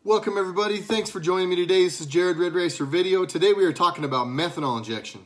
Welcome everybody, thanks for joining me today. This is Jared, RedRacer video. Today we are talking about methanol injection.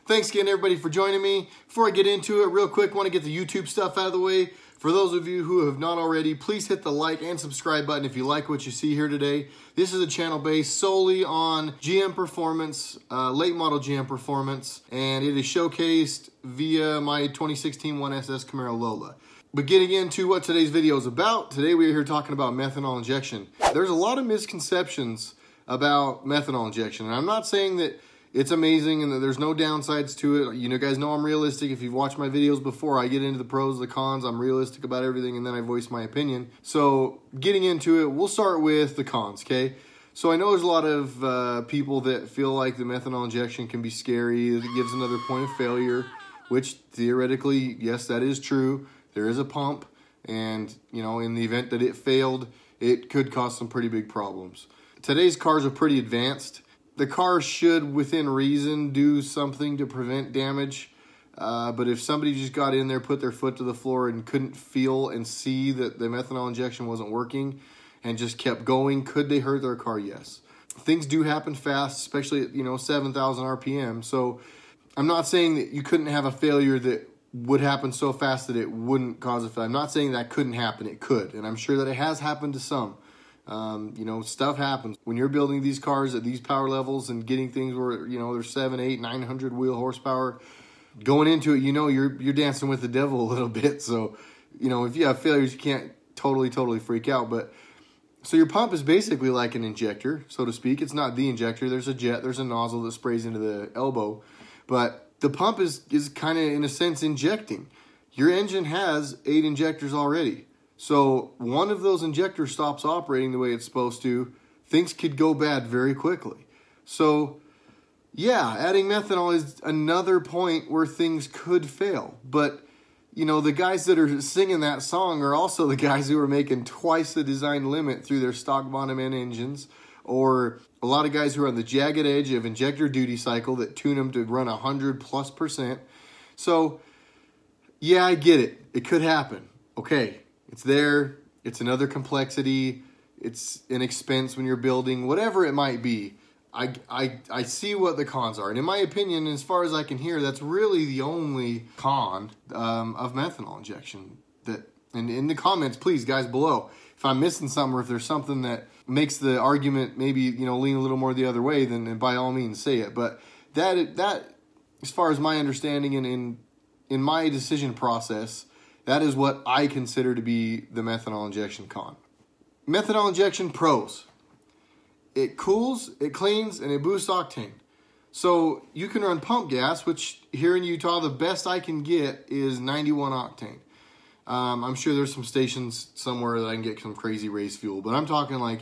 Thanks again everybody for joining me. Before I get into it, real quick, I want to get the YouTube stuff out of the way. For those of you who have not already, please hit the like and subscribe button if you like what you see here today. This is a channel based solely on GM performance, late model GM performance, and it is showcased via my 2016 1SS Camaro Lola. But getting into what today's video is about, today we are here talking about methanol injection. There's a lot of misconceptions about methanol injection, and I'm not saying that it's amazing and that there's no downsides to it. You know, guys know I'm realistic. If you've watched my videos before, I get into the pros, the cons. I'm realistic about everything, and then I voice my opinion. So getting into it, we'll start with the cons, okay? So I know there's a lot of people that feel like the methanol injection can be scary, that it gives another point of failure, which theoretically, yes, that is true. There is a pump, and you know, in the event that it failed, it could cause some pretty big problems. Today's cars are pretty advanced. The car should, within reason, do something to prevent damage. But if somebody just got in there, put their foot to the floor and couldn't feel and see that the methanol injection wasn't working and just kept going, could they hurt their car? Yes. Things do happen fast, especially at, 7,000 RPM. So I'm not saying that you couldn't have a failure that would happen so fast that it wouldn't cause a failure. I'm not saying that couldn't happen. It could. And I'm sure that it has happened to some. Stuff happens when you're building these cars at these power levels and getting things where, they're 700, 800, 900 wheel horsepower. Going into it, you're dancing with the devil a little bit. So, if you have failures, you can't totally freak out. But so your pump is basically like an injector, so to speak. It's not the injector. There's a jet, there's a nozzle that sprays into the elbow. But the pump is kind of, in a sense, injecting. Your engine has 8 injectors already. So one of those injectors stops operating the way it's supposed to, things could go bad very quickly. So yeah, adding methanol is another point where things could fail. But the guys that are singing that song are also the guys who are making twice the design limit through their stock bottom end engines, or a lot of guys who are on the jagged edge of injector duty cycle that tune them to run 100+%. So yeah, I get it. It could happen. Okay. It's there, it's another complexity, it's an expense when you're building, whatever it might be. I see what the cons are. And in my opinion, as far as I can hear, that's really the only con of methanol injection. And in the comments, please, guys, below, if I'm missing something or if there's something that makes the argument maybe, lean a little more the other way, then by all means say it. But that as far as my understanding and in my decision process, that is what I consider to be the methanol injection con. Methanol injection pros. It cools, it cleans, and it boosts octane. So you can run pump gas, which here in Utah, the best I can get is 91 octane. I'm sure there's some stations somewhere that I can get some crazy race fuel, but I'm talking like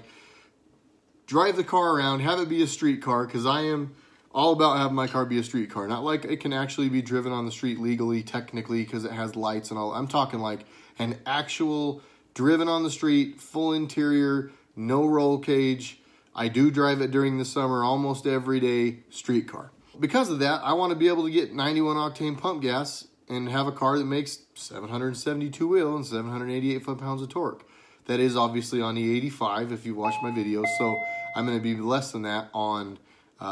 drive the car around, have it be a street car, because I am all about having my car be a street car. Not like it can actually be driven on the street legally, technically, because it has lights and all. I'm talking like an actual driven on the street, full interior, no roll cage. I do drive it during the summer almost every day, street car. Because of that, I want to be able to get 91 octane pump gas and have a car that makes 772 wheel and 788 foot-pounds of torque. That is obviously on E85 if you watch my videos, so I'm going to be less than that on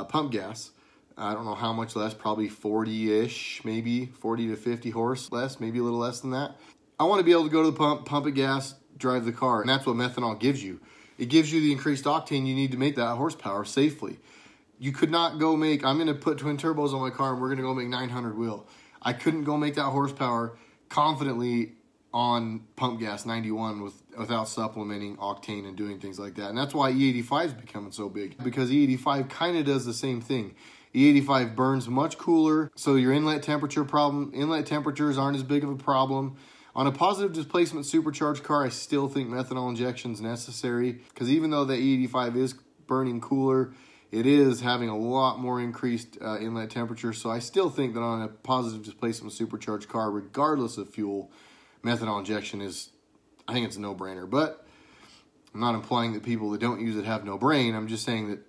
pump gas. I don't know how much less, probably 40-ish, maybe 40 to 50 horse less, maybe a little less than that. I want to be able to go to the pump it gas, drive the car, and that's what methanol gives you. It gives you the increased octane you need to make that horsepower safely. You could not go make, I'm going to put twin turbos on my car and we're going to go make 900 wheel. I couldn't go make that horsepower confidently on pump gas 91 without supplementing octane and doing things like that. And that's why E85 is becoming so big, because E85 kind of does the same thing. E85 burns much cooler, so your inlet temperatures aren't as big of a problem. On a positive displacement supercharged car, I still think methanol injection is necessary, because even though the E85 is burning cooler, it is having a lot more increased inlet temperature. So I still think that on a positive displacement supercharged car, regardless of fuel, methanol injection is, I think it's a no-brainer. But I'm not implying that people that don't use it have no brain. I'm just saying that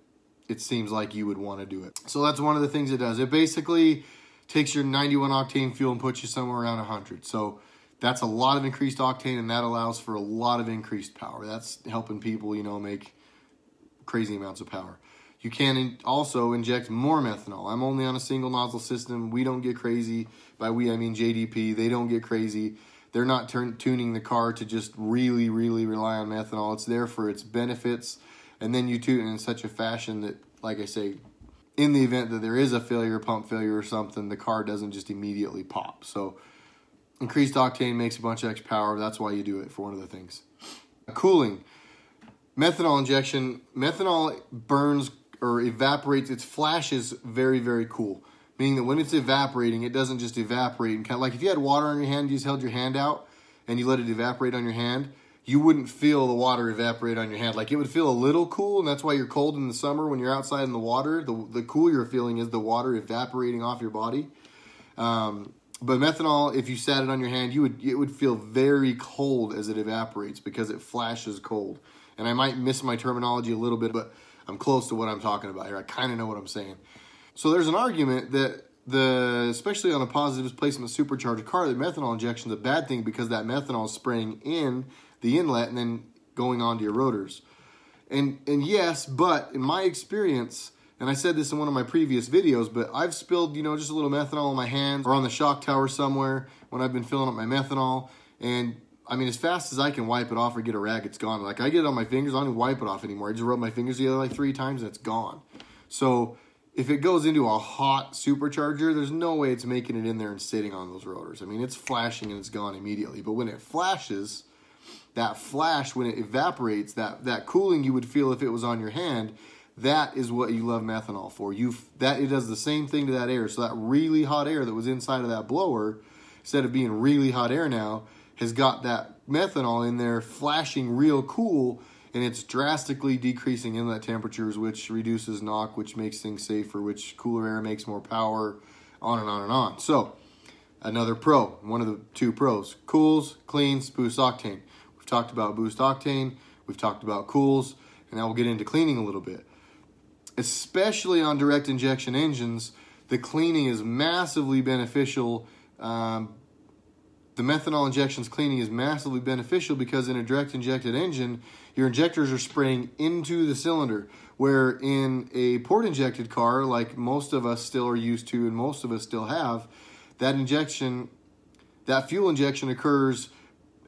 it seems like you would want to do it. So that's one of the things it does. It basically takes your 91 octane fuel and puts you somewhere around 100. So that's a lot of increased octane, and that allows for a lot of increased power. That's helping people, you know, make crazy amounts of power. You can also inject more methanol. I'm only on a single nozzle system. We don't get crazy. By we, I mean JDP. They don't get crazy. They're not tuning the car to just really, really rely on methanol. It's there for its benefits. And then you tune it in such a fashion that, like I say, in the event that there is a failure, pump failure or something, the car doesn't just immediately pop. So increased octane makes a bunch of extra power. That's why you do it, for one of the things. Cooling. Methanol injection. Methanol burns or evaporates. It flashes very, very cool. Meaning that when it's evaporating, it doesn't just evaporate. And kind of like if you had water on your hand, you just held your hand out and you let it evaporate on your hand, you wouldn't feel the water evaporate on your hand. Like it would feel a little cool, and that's why you're cold in the summer when you're outside in the water. The cool you're feeling is the water evaporating off your body. But methanol, if you sat it on your hand, it would feel very cold as it evaporates because it flashes cold. And I might miss my terminology a little bit, but I'm close to what I'm talking about here. I kind of know what I'm saying. So there's an argument that especially on a positive displacement supercharged car, that methanol injection is a bad thing because that methanol is spraying in the inlet and then going onto your rotors. And yes, but in my experience, and I said this in one of my previous videos, but I've spilled, you know, just a little methanol on my hands or on the shock tower somewhere when I've been filling up my methanol. And I mean, as fast as I can wipe it off or get a rag, it's gone. Like I get it on my fingers, I don't even wipe it off anymore. I just rub my fingers together like 3 times and it's gone. So if it goes into a hot supercharger, there's no way it's making it in there and sitting on those rotors. I mean, it's flashing and it's gone immediately. But when it flashes, that flash, when it evaporates, that cooling you would feel if it was on your hand, that is what you love methanol for. It does the same thing to that air. So that really hot air that was inside of that blower, instead of being really hot air now, has got that methanol in there flashing real cool, and it's drastically decreasing inlet temperatures, which reduces knock, which makes things safer, which cooler air makes more power, on and on and on. So another pro, one of the 2 pros, cools, cleans, boosts octane. We've talked about boost octane, we've talked about cools, and now we'll get into cleaning a little bit. Especially on direct injection engines, the cleaning is massively beneficial. The methanol injection's cleaning is massively beneficial because in a direct injected engine, your injectors are spraying into the cylinder, where in a port injected car, like most of us still are used to and most of us still have, that fuel injection occurs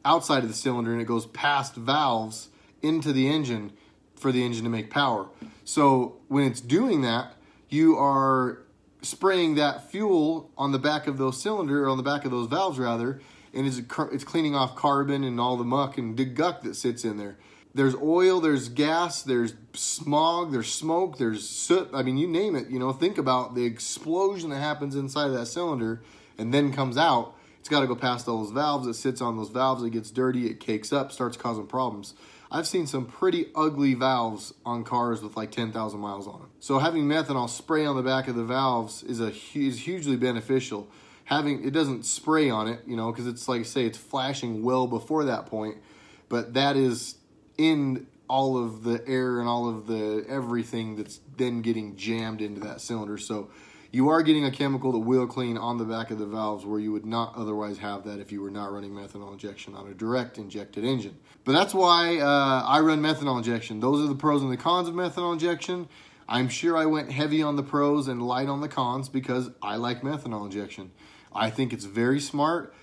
outside of the cylinder and it goes past valves into the engine for the engine to make power. So when it's doing that, you are spraying that fuel on the back of those cylinder, or on the back of those valves rather, and it's cleaning off carbon and all the muck and guck that sits in there. There's oil, there's gas, there's smog, there's smoke, there's soot. I mean, you name it. You know, think about the explosion that happens inside of that cylinder and then comes out. It's got to go past all those valves. It sits on those valves. It gets dirty. It cakes up, starts causing problems. I've seen some pretty ugly valves on cars with like 10,000 miles on them. So having methanol spray on the back of the valves is hugely beneficial. It doesn't spray on it, you know, because it's like I say, it's flashing well before that point, but that is in all of the air and all of the everything that's then getting jammed into that cylinder. So you are getting a chemical that will clean on the back of the valves where you would not otherwise have that if you were not running methanol injection on a direct injected engine. But that's why I run methanol injection. Those are the pros and the cons of methanol injection. I'm sure I went heavy on the pros and light on the cons because I like methanol injection. I think it's very smart.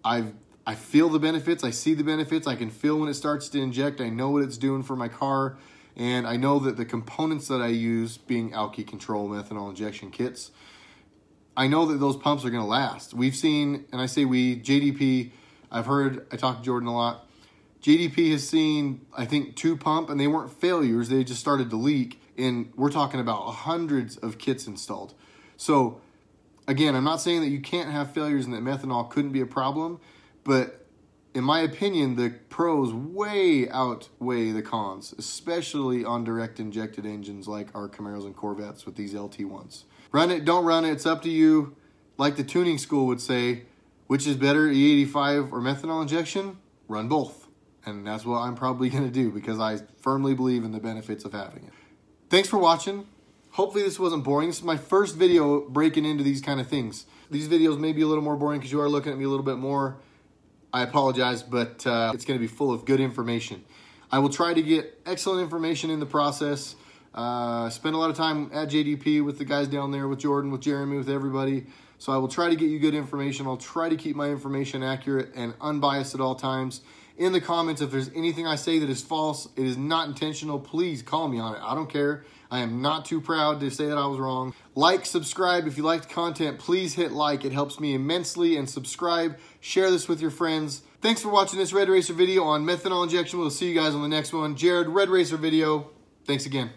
I feel the benefits. I see the benefits. I can feel when it starts to inject. I know what it's doing for my car. And I know that the components that I use, being ALKY control methanol injection kits, I know that those pumps are going to last. We've seen, and I say we, JDP, I talked to Jordan a lot. JDP has seen, I think, 2 pump, and they weren't failures. They just started to leak. And we're talking about hundreds of kits installed. So again, I'm not saying that you can't have failures and that methanol couldn't be a problem, but in my opinion, the pros way outweigh the cons, especially on direct injected engines like our Camaros and Corvettes with these LT1s. Run it, don't run it, it's up to you. Like the tuning school would say, which is better, E85 or methanol injection? Run both. And that's what I'm probably going to do because I firmly believe in the benefits of having it. Thanks for watching. Hopefully this wasn't boring. This is my first video breaking into these kind of things. These videos may be a little more boring because you are looking at me a little bit more. I apologize, but it's going to be full of good information. I will try to get excellent information in the process. Spend a lot of time at JDP with the guys down there, with Jordan, with Jeremy, with everybody. So I will try to get you good information. I'll try to keep my information accurate and unbiased at all times. In the comments, if there's anything I say that is false, it is not intentional, please call me on it. I don't care. I am not too proud to say that I was wrong. Like, subscribe. If you like the content, please hit like. It helps me immensely. And subscribe. Share this with your friends. Thanks for watching this RedRacer video on methanol injection. We'll see you guys on the next one. Jared, RedRacer video. Thanks again.